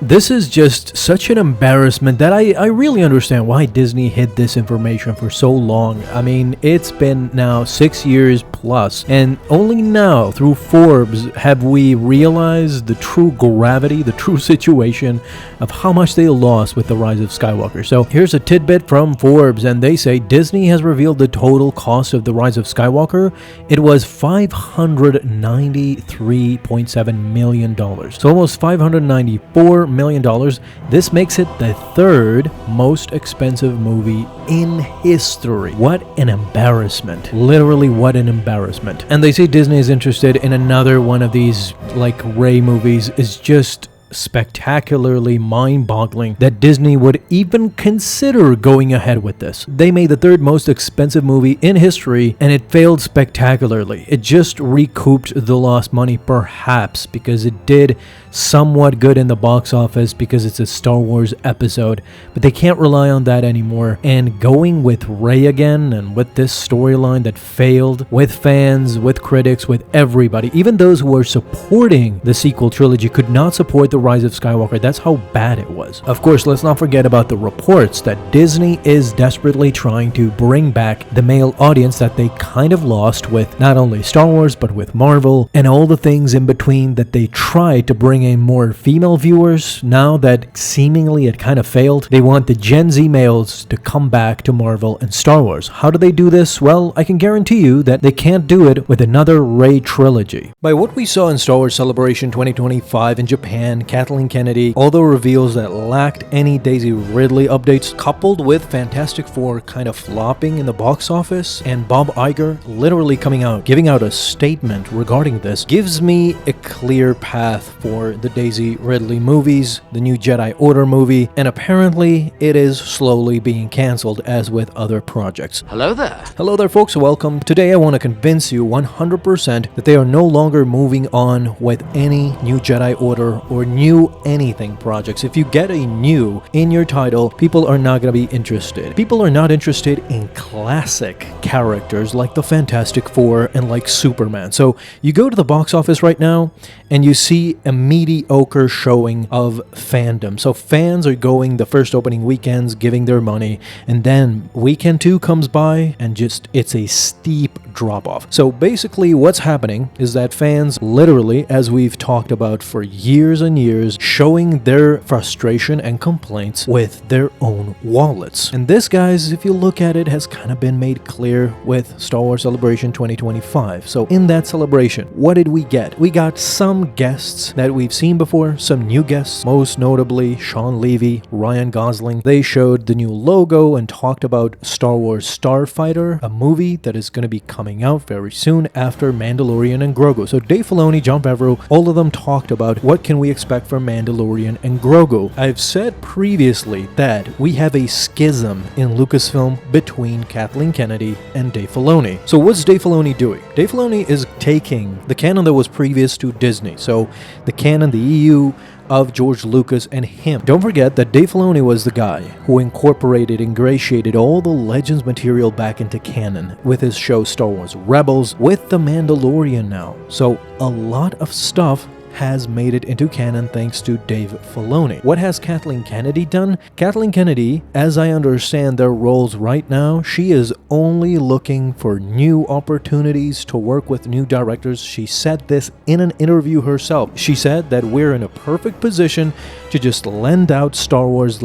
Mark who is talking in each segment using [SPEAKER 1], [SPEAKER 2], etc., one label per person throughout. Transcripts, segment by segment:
[SPEAKER 1] This is just such an embarrassment that I really understand why Disney hid this information for so long. I mean, it's been now 6 years plus, and only now through Forbes have we realized the true gravity, the true situation of how much they lost with the Rise of Skywalker. So here's a tidbit from Forbes, and they say Disney has revealed the total cost of the Rise of Skywalker. It was $593.7 million. So almost $594 million. This makes it the third most expensive movie in history. What an embarrassment. Literally, what an embarrassment. And they say Disney is interested in another one of these, like, Rey movies. Is just spectacularly mind-boggling that Disney would even consider going ahead with this. They made the third most expensive movie in history, and it failed spectacularly. It just recouped the lost money, perhaps, because it did somewhat good in the box office because it's a Star Wars episode, but they can't rely on that anymore. And going with Rey again, and with this storyline that failed, with fans, with critics, with everybody, even those who were supporting the sequel trilogy could not support the Rise of Skywalker. That's how bad it was. Of course, let's not forget about the reports that Disney is desperately trying to bring back the male audience that they kind of lost with not only Star Wars, but with Marvel and all the things in between that they tried to bring in more female viewers. Now that seemingly it kind of failed, they want the Gen Z males to come back to Marvel and Star Wars. How do they do this? Well, I can guarantee you that they can't do it with another Rey trilogy. By what we saw in Star Wars Celebration 2025 in Japan, Kathleen Kennedy, although reveals that lacked any Daisy Ridley updates, coupled with Fantastic Four kind of flopping in the box office, and Bob Iger literally coming out, giving out a statement regarding this, gives me a clear path for the Daisy Ridley movies, the new Jedi Order movie, and apparently it is slowly being cancelled as with other projects.
[SPEAKER 2] Hello there.
[SPEAKER 1] Hello there, folks. Welcome. Today I want to convince you 100% that they are no longer moving on with any new Jedi Order or new anything projects. If you get a new in your title, people are not going to be interested. People are not interested in classic characters like the Fantastic Four and like Superman. So you go to the box office right now and you see a mediocre showing of fandom. So fans are going the first opening weekends, giving their money, and then weekend 2 comes by and just it's a steep drop off. So basically what's happening is that fans literally, as we've talked about for years and years, showing their frustration and complaints with their own wallets. And this, guys, if you look at it, has kind of been made clear with Star Wars Celebration 2025. So in that celebration, what did we get? We got some guests that we've seen before, some new guests, most notably Sean Levy, Ryan Gosling. They showed the new logo and talked about Star Wars Starfighter, a movie that is going to be coming out very soon after Mandalorian and Grogu. So Dave Filoni, Jon Favreau, all of them talked about what can we expect from Mandalorian and Grogu. I've said previously that we have a schism in Lucasfilm between Kathleen Kennedy and Dave Filoni. So what's Dave Filoni doing? Dave Filoni is taking the canon that was previous to Disney. So the canon, the EU of George Lucas and him. Don't forget that Dave Filoni was the guy who ingratiated all the Legends material back into canon with his show Star Wars Rebels, with The Mandalorian now. So a lot of stuff has made it into canon thanks to Dave Filoni. What has Kathleen Kennedy done? Kathleen Kennedy, as I understand their roles right now, she is only looking for new opportunities to work with new directors. She said this in an interview herself. She said that we're in a perfect position to just lend out the Star Wars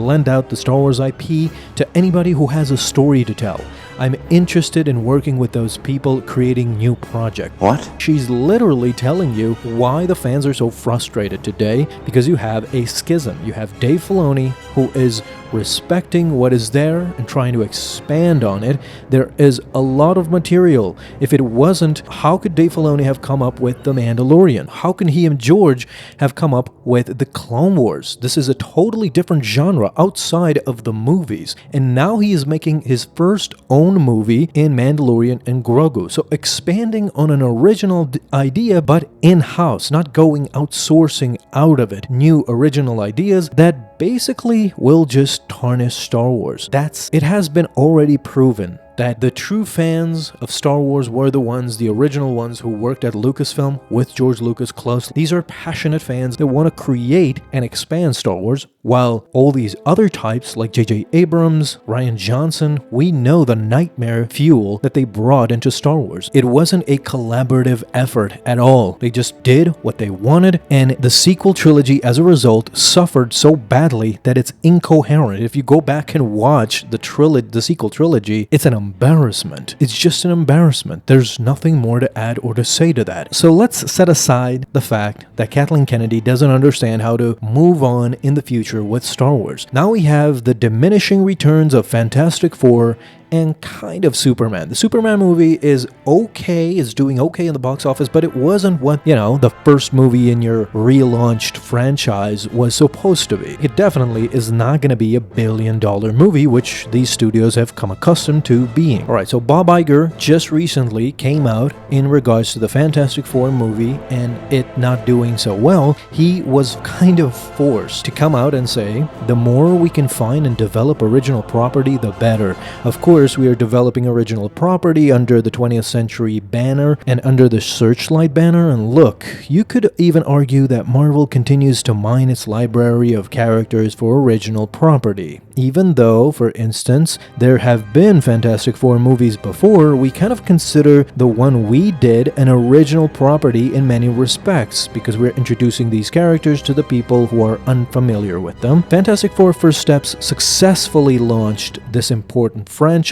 [SPEAKER 1] IP to anybody who has a story to tell. I'm interested in working with those people creating new projects.
[SPEAKER 2] What?
[SPEAKER 1] She's literally telling you why the fans are so frustrated today, because you have a schism. You have Dave Filoni, who is respecting what is there and trying to expand on it. There is a lot of material. If it wasn't, how could Dave Filoni have come up with The Mandalorian? How can he and George have come up with The Clone Wars? This is a totally different genre outside of the movies. And now he is making his first own movie in Mandalorian and Grogu. So expanding on an original idea, but in-house, not going outsourcing out of it. New original ideas that basically will just tarnish Star Wars. It has been already proven that the true fans of Star Wars were the original ones who worked at Lucasfilm with George Lucas closely. These are passionate fans that want to create and expand Star Wars, while all these other types like J.J. Abrams, Rian Johnson, we know the nightmare fuel that they brought into Star Wars. It wasn't a collaborative effort at all. They just did what they wanted, and the sequel trilogy as a result suffered so badly that it's incoherent. If you go back and watch the sequel trilogy, it's an embarrassment. It's just an embarrassment. There's nothing more to add or to say to that. So let's set aside the fact that Kathleen Kennedy doesn't understand how to move on in the future with Star Wars. Now we have the diminishing returns of Fantastic Four and kind of Superman. The Superman movie is okay, is doing okay in the box office, but it wasn't what, the first movie in your relaunched franchise was supposed to be. It definitely is not going to be a billion-dollar movie, which these studios have come accustomed to being. Alright, so Bob Iger just recently came out in regards to the Fantastic Four movie and it not doing so well. He was kind of forced to come out and say, the more we can find and develop original property, the better. Of course, we are developing original property under the 20th Century banner and under the Searchlight banner, and look, you could even argue that Marvel continues to mine its library of characters for original property. Even though, for instance, there have been Fantastic Four movies before, we kind of consider the one we did an original property in many respects, because we're introducing these characters to the people who are unfamiliar with them. Fantastic Four First Steps successfully launched this important franchise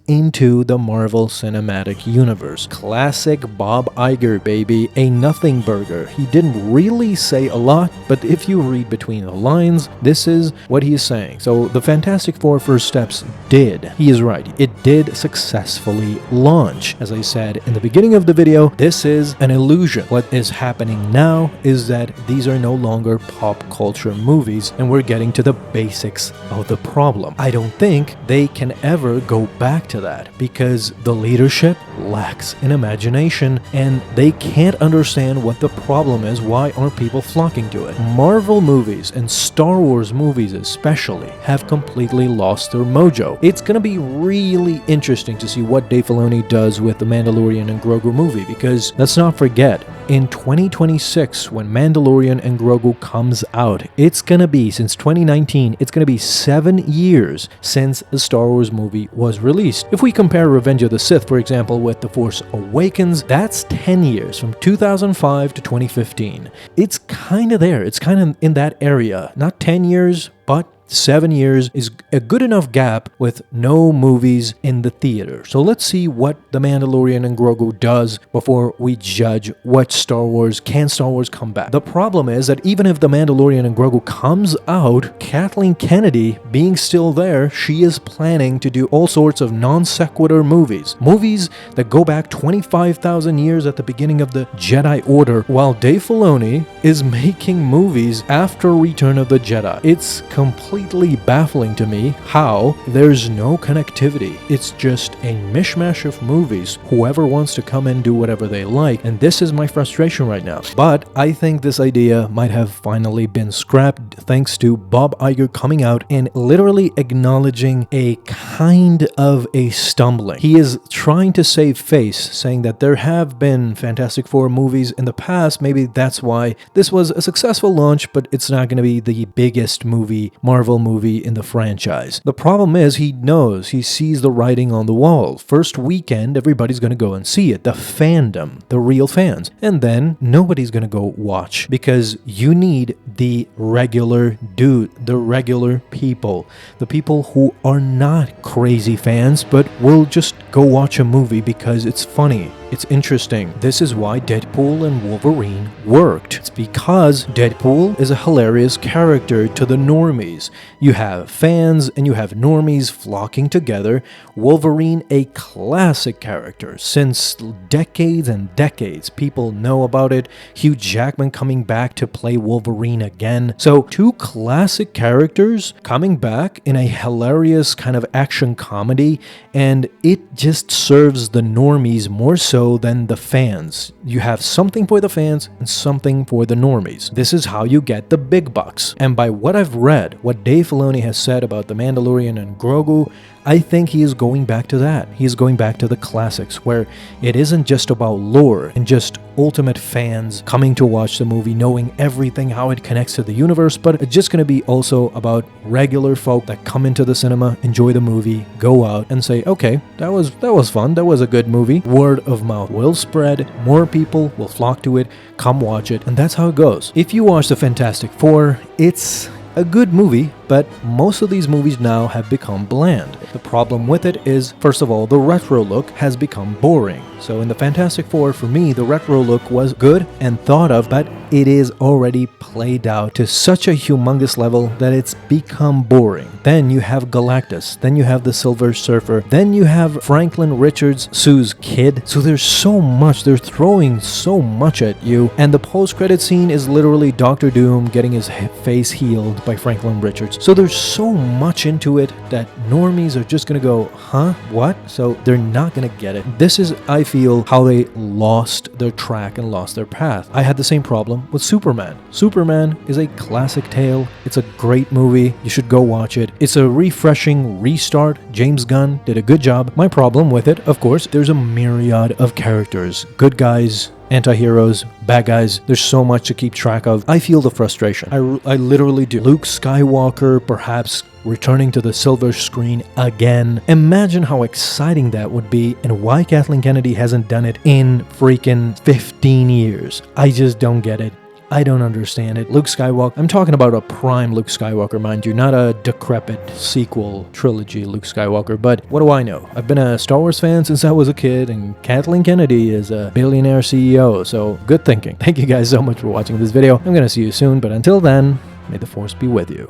[SPEAKER 1] into the Marvel Cinematic Universe. Classic Bob Iger, baby, a nothing burger. He didn't really say a lot, but if you read between the lines, this is what he is saying. So the Fantastic Four First Steps he is right, it did successfully launch. As I said in the beginning of the video, this is an illusion. What is happening now is that these are no longer pop culture movies, and we're getting to the basics of the problem. I don't think they can ever go back to that, because the leadership lacks an imagination, and they can't understand what the problem is. Why aren't people flocking to it? Marvel movies, and Star Wars movies especially, have completely lost their mojo. It's gonna be really interesting to see what Dave Filoni does with the Mandalorian and Grogu movie, because let's not forget, in 2026, when Mandalorian and Grogu comes out, it's gonna be, since 2019, it's gonna be 7 years since the Star Wars movie was released. If we compare Revenge of the Sith, for example, with The Force Awakens, that's 10 years, from 2005 to 2015. It's kind of there, it's kind of in that area. Not 10 years, but 7 years is a good enough gap with no movies in the theater. So let's see what The Mandalorian and Grogu does before we judge what Star Wars come back. The problem is that even if The Mandalorian and Grogu comes out, Kathleen Kennedy being still there, she is planning to do all sorts of non sequitur movies. Movies that go back 25,000 years at the beginning of the Jedi Order, while Dave Filoni is making movies after Return of the Jedi. It's completely baffling to me how there's no connectivity. It's just a mishmash of movies. Whoever wants to come and do whatever they like, and this is my frustration right now. But I think this idea might have finally been scrapped thanks to Bob Iger coming out and literally acknowledging a kind of a stumbling. He is trying to save face, saying that there have been Fantastic Four movies in the past. Maybe that's why this was a successful launch, but it's not going to be the biggest Marvel movie in the franchise. The problem is he sees the writing on the wall. First weekend, everybody's going to go and see it. The fandom, the real fans. And then nobody's going to go watch, because you need the regular the regular people. The people who are not crazy fans, but will just go watch a movie because it's funny. It's interesting. This is why Deadpool and Wolverine worked. It's because Deadpool is a hilarious character to the normies. You have fans and you have normies flocking together. Wolverine, a classic character. Since decades and decades, people know about it. Hugh Jackman coming back to play Wolverine again. So, two classic characters coming back in a hilarious kind of action comedy, and it just serves the normies more so so than the fans. You have something for the fans and something for the normies. This is how you get the big bucks. And by what I've read, what Dave Filoni has said about The Mandalorian and Grogu, I think he is going back to that. He is going back to the classics, where it isn't just about lore and just ultimate fans coming to watch the movie, knowing everything, how it connects to the universe, but it's just going to be also about regular folk that come into the cinema, enjoy the movie, go out and say, okay, that was fun, that was a good movie. Word of mouth will spread, more people will flock to it, come watch it, and that's how it goes. If you watch the Fantastic Four, it's a good movie, but most of these movies now have become bland. The problem with it is, first of all, the retro look has become boring. So in the Fantastic Four, for me, the retro look was good and thought of, but it is already played out to such a humongous level that it's become boring. Then you have Galactus, then you have the Silver Surfer, then you have Franklin Richards, Sue's kid. So there's so much, they're throwing so much at you, and the post-credit scene is literally Doctor Doom getting his face healed by Franklin Richards. So there's so much into it that normies are just gonna go, huh? What? So they're not gonna get it. This is, I feel, how they lost their track and lost their path. I had the same problem with Superman. Superman is a classic tale. It's a great movie. You should go watch it. It's a refreshing restart. James Gunn did a good job. My problem with it, of course, there's a myriad of characters. Good guys, anti-heroes, bad guys. There's so much to keep track of. I feel the frustration. I literally do. Luke Skywalker perhaps returning to the silver screen again. Imagine how exciting that would be, and why Kathleen Kennedy hasn't done it in freaking 15 years. I just don't get it. I don't understand it. Luke Skywalker, I'm talking about a prime Luke Skywalker, mind you, not a decrepit sequel trilogy Luke Skywalker, but what do I know? I've been a Star Wars fan since I was a kid, and Kathleen Kennedy is a billionaire CEO, so good thinking. Thank you guys so much for watching this video. I'm gonna see you soon, but until then, may the Force be with you.